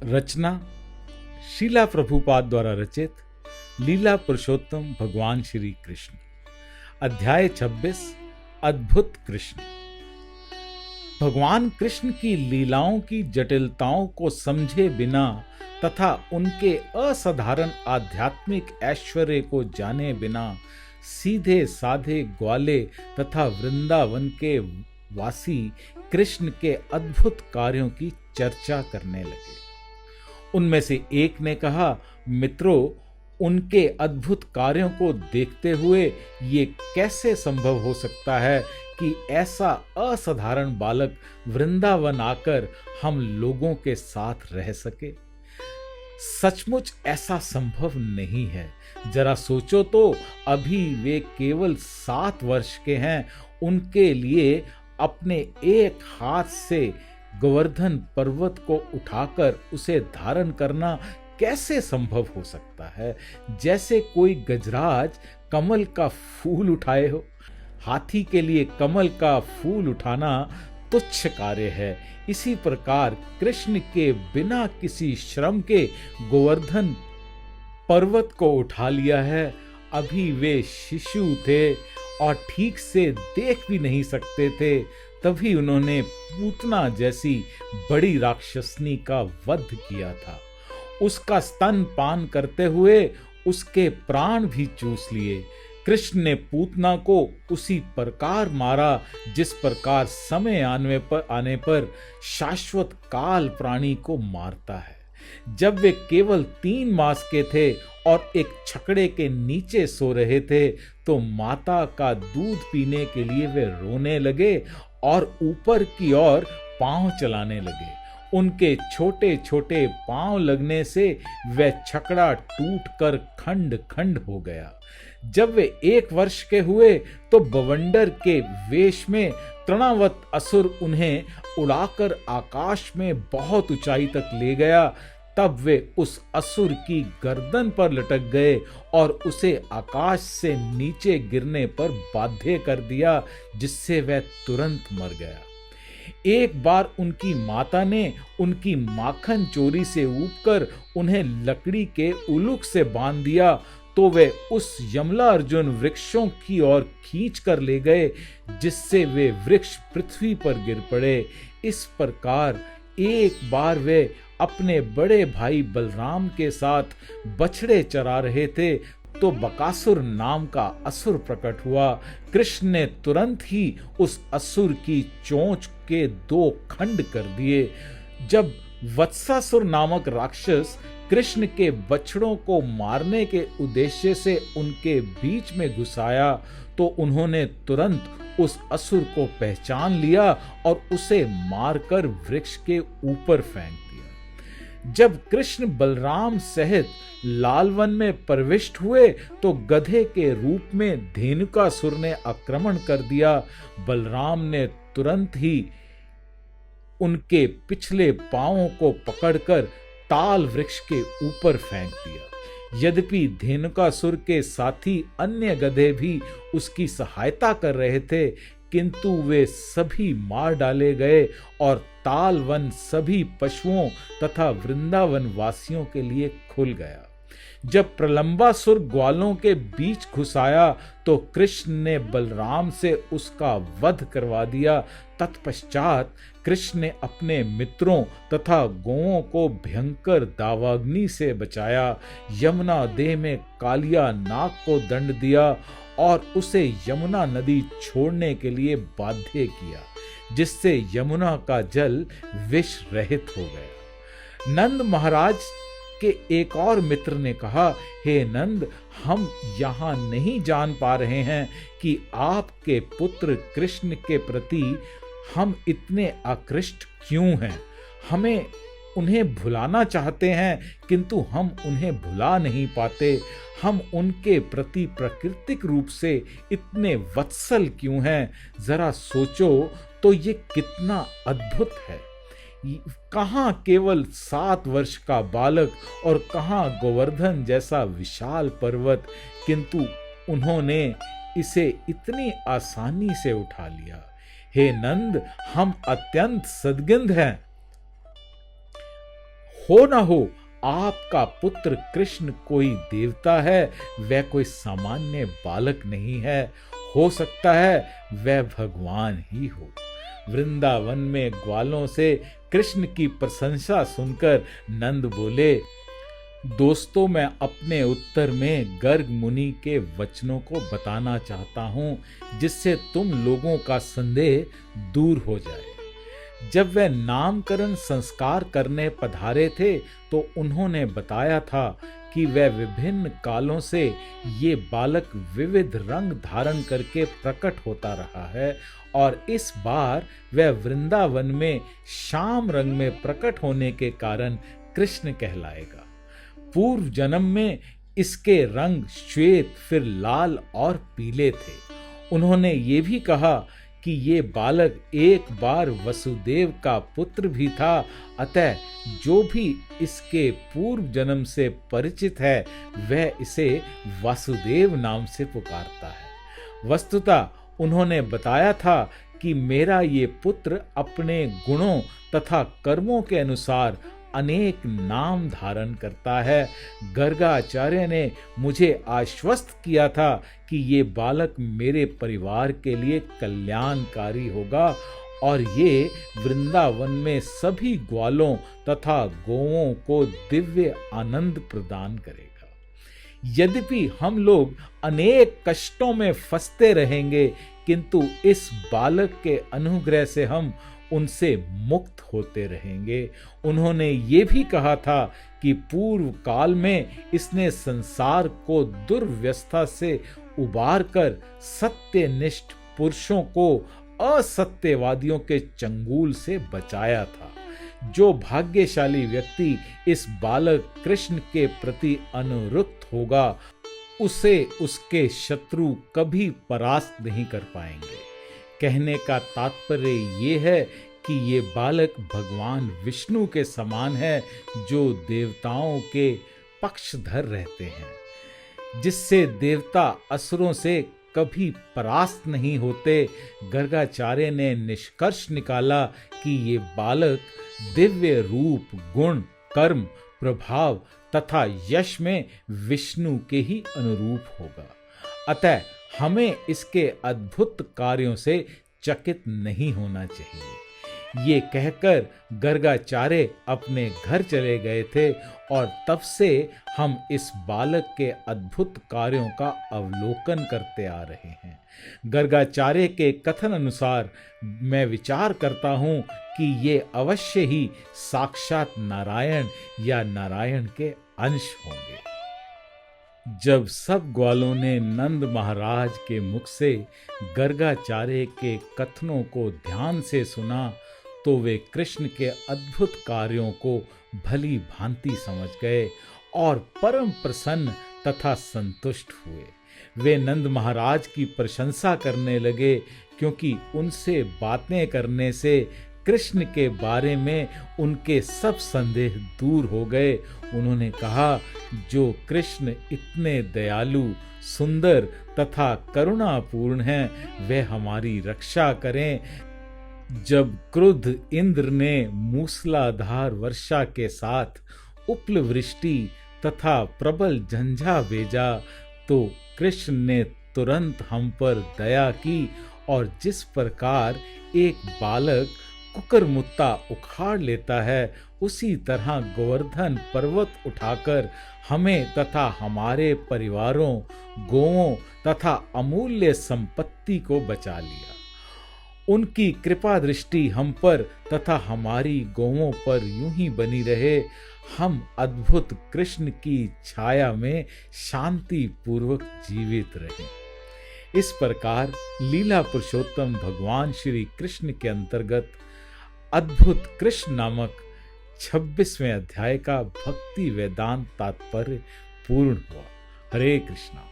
रचना शीला प्रभुपाद द्वारा रचित लीला पुरुषोत्तम भगवान श्री कृष्ण। अध्याय 26 अद्भुत कृष्ण। भगवान कृष्ण की लीलाओं की जटिलताओं को समझे बिना तथा उनके असाधारण आध्यात्मिक ऐश्वर्य को जाने बिना सीधे साधे ग्वाले तथा वृंदावन के वासी कृष्ण के अद्भुत कार्यों की चर्चा करने लगे। उनमें से एक ने कहा, मित्रों, उनके अद्भुत कार्यों को देखते हुए ये कैसे संभव हो सकता है कि ऐसा असाधारण बालक वृंदावन आकर हम लोगों के साथ रह सके। सचमुच ऐसा संभव नहीं है। जरा सोचो तो, अभी वे केवल 7 वर्ष के हैं। उनके लिए अपने एक हाथ से गोवर्धन पर्वत को उठाकर उसे धारण करना कैसे संभव हो सकता है? जैसे कोई गजराज कमल का फूल उठाए हो। हाथी के लिए कमल का फूल उठाना तुच्छ कार्य है। इसी प्रकार कृष्ण के बिना किसी श्रम के गोवर्धन पर्वत को उठा लिया है। अभी वे शिशु थे और ठीक से देख भी नहीं सकते थे, तभी उन्होंने पूतना जैसी बड़ी राक्षसनी का वध किया था। उसका स्तन पान करते हुए उसके प्राण भी चूस लिए। कृष्ण ने पूतना को उसी प्रकार मारा जिस प्रकार समय आने पर शाश्वत काल प्राणी को मारता है। जब वे केवल 3 मास के थे और एक छकड़े के नीचे सो रहे थे, तो माता का दूध पीने के लिए वे रोने लगे और ऊपर की ओर पांव चलाने लगे। उनके छोटे छोटे पांव लगने से वह छकड़ा टूटकर खंड खंड हो गया। जब वे 1 वर्ष के हुए तो बवंडर के वेश में तृणावत असुर उन्हें उड़ाकर आकाश में बहुत ऊंचाई तक ले गया। तब वे उस असुर की गर्दन पर लटक गए और उसे आकाश से नीचे गिरने पर बाध्य कर दिया, जिससे वह तुरंत मर गया। एक बार उनकी माता ने उनकी माखन चोरी से ऊपकर उन्हें लकड़ी के उलूक से बांध दिया, तो वे उस यमला अर्जुन वृक्षों की ओर खींच कर ले गए, जिससे वे वृक्ष पृथ्वी पर गिर पड़े। इस प्रकार एक बार वे अपने बड़े भाई बलराम के साथ बछड़े चरा रहे थे, तो बकासुर नाम का असुर प्रकट हुआ। कृष्ण ने तुरंत ही उस असुर की चोंच के 2 खंड कर दिए। जब वत्सासुर नामक राक्षस कृष्ण के बछड़ों को मारने के उद्देश्य से उनके बीच में घुस आया, तो उन्होंने तुरंत उस असुर को पहचान लिया और उसे मारकर वृक्ष के ऊपर फेंक दिया। जब कृष्ण बलराम सहित लालवन में प्रविष्ट हुए, तो गधे के रूप में धेनुकासुर ने आक्रमण कर दिया। बलराम ने तुरंत ही उनके पिछले पांवों को पकड़कर ताल वृक्ष के ऊपर फेंक दिया। यद्यपि धेनुकासुर के साथी अन्य गधे भी उसकी सहायता कर रहे थे, किंतु वे सभी मार डाले गए और तालवन सभी पशुओं तथा वृंदावन वासियों के लिए खुल गया। जब प्रलंबासुर ग्वालों के बीच घुस आया, तो कृष्ण ने बलराम से उसका वध करवा दिया। तत्पश्चात कृष्ण ने अपने मित्रों तथा गौओं को भयंकर दावाग्नि से बचाया। यमुना देह में कालिया नाग को दंड दिया और उसे यमुना नदी छोड़ने के लिए बाध्य किया, जिससे यमुना का जल विष रहित हो गया। नंद महाराज के एक और मित्र ने कहा, हे नंद, हम यहाँ नहीं जान पा रहे हैं कि आपके पुत्र कृष्ण के प्रति हम इतने आकृष्ट क्यों हैं। हमें उन्हें भुलाना चाहते हैं, किंतु हम उन्हें भुला नहीं पाते। हम उनके प्रति प्राकृतिक रूप से इतने वत्सल क्यों हैं? जरा सोचो तो ये कितना अद्भुत है। कहाँ केवल 7 वर्ष का बालक और कहाँ गोवर्धन जैसा विशाल पर्वत, किंतु उन्होंने इसे इतनी आसानी से उठा लिया। हे नंद, हम अत्यंत सद्गंध हैं। हो न हो आपका पुत्र कृष्ण कोई देवता है, वह कोई सामान्य बालक नहीं है, हो सकता है वह भगवान ही हो। वृंदावन में ग्वालों से कृष्ण की प्रशंसा सुनकर नंद बोले, दोस्तों मैं अपने उत्तर में गर्ग मुनि के वचनों को बताना चाहता हूं, जिससे तुम लोगों का संदेह दूर हो जाए। जब वह नामकरण संस्कार करने पधारे थे तो उन्होंने बताया था कि वह विभिन्न कालों से ये बालक विविध रंग धारण करके प्रकट होता रहा है और इस बार वह वृंदावन में श्याम रंग में प्रकट होने के कारण कृष्ण कहलाएगा। पूर्व जन्म में इसके रंग श्वेत, फिर लाल और पीले थे। उन्होंने ये भी कहा कि ये बालक एक बार वसुदेव का पुत्र भी था, अतः जो भी इसके पूर्व जन्म से परिचित है वह इसे वासुदेव नाम से पुकारता है। वस्तुतः उन्होंने बताया था कि मेरा ये पुत्र अपने गुणों तथा कर्मों के अनुसार अनेक नाम धारण करता है। गर्गाचार्य ने मुझे आश्वस्त किया था कि ये बालक मेरे परिवार के लिए कल्याणकारी होगा और ये वृंदावन में सभी ग्वालों तथा गौओं को दिव्य आनंद प्रदान करेगा। यद्यपि हम लोग अनेक कष्टों में फंसते रहेंगे, किंतु इस बालक के अनुग्रह से हम उनसे मुक्त होते रहेंगे। उन्होंने ये भी कहा था कि पूर्व काल में इसने संसार को दुर्व्यवस्था से उबार कर सत्यनिष्ठ पुरुषों को असत्यवादियों के चंगुल से बचाया था। जो भाग्यशाली व्यक्ति इस बालक कृष्ण के प्रति अनुरक्त होगा, उसे उसके शत्रु कभी परास्त नहीं कर पाएंगे। कहने का तात्पर्य ये है कि ये बालक भगवान विष्णु के समान है, जो देवताओं के पक्षधर रहते हैं, जिससे देवता असुरों से कभी परास्त नहीं होते। गर्गाचार्य ने निष्कर्ष निकाला कि ये बालक दिव्य रूप, गुण, कर्म, प्रभाव तथा यश में विष्णु के ही अनुरूप होगा। अतः हमें इसके अद्भुत कार्यों से चकित नहीं होना चाहिए। ये कहकर गर्गाचार्य अपने घर चले गए थे और तब से हम इस बालक के अद्भुत कार्यों का अवलोकन करते आ रहे हैं। गर्गाचार्य के कथन अनुसार मैं विचार करता हूँ कि ये अवश्य ही साक्षात नारायण या नारायण के अंश होंगे। जब सब ग्वालों ने नंद महाराज के मुख से गर्गाचार्य के कथनों को ध्यान से सुना तो वे कृष्ण के अद्भुत कार्यों को भली भांति समझ गए और परम प्रसन्न तथा संतुष्ट हुए। वे नंद महाराज की प्रशंसा करने लगे, क्योंकि उनसे बातें करने से कृष्ण के बारे में उनके सब संदेह दूर हो गए। उन्होंने कहा, जो कृष्ण इतने दयालु, सुंदर तथा करुणापूर्ण हैं, वे हमारी रक्षा करें। जब क्रुद्ध इंद्र ने मूसलाधार वर्षा के साथ उपल वृष्टि तथा प्रबल झंझा भेजा, तो कृष्ण ने तुरंत हम पर दया की और जिस प्रकार एक बालक कुकरमुत्ता उखाड़ लेता है, उसी तरह गोवर्धन पर्वत उठाकर हमें तथा हमारे परिवारों, गौओं तथा अमूल्य संपत्ति को बचा लिया। उनकी कृपा दृष्टि हम पर तथा हमारी गौओं पर यूं ही बनी रहे। हम अद्भुत कृष्ण की छाया में शांति पूर्वक जीवित रहें। इस प्रकार लीला पुरुषोत्तम भगवान श्री कृष्ण के अंतर्गत अद्भुत कृष्ण नामक 26वें अध्याय का भक्ति वेदांत तात्पर्य पूर्ण हुआ। हरे कृष्णा।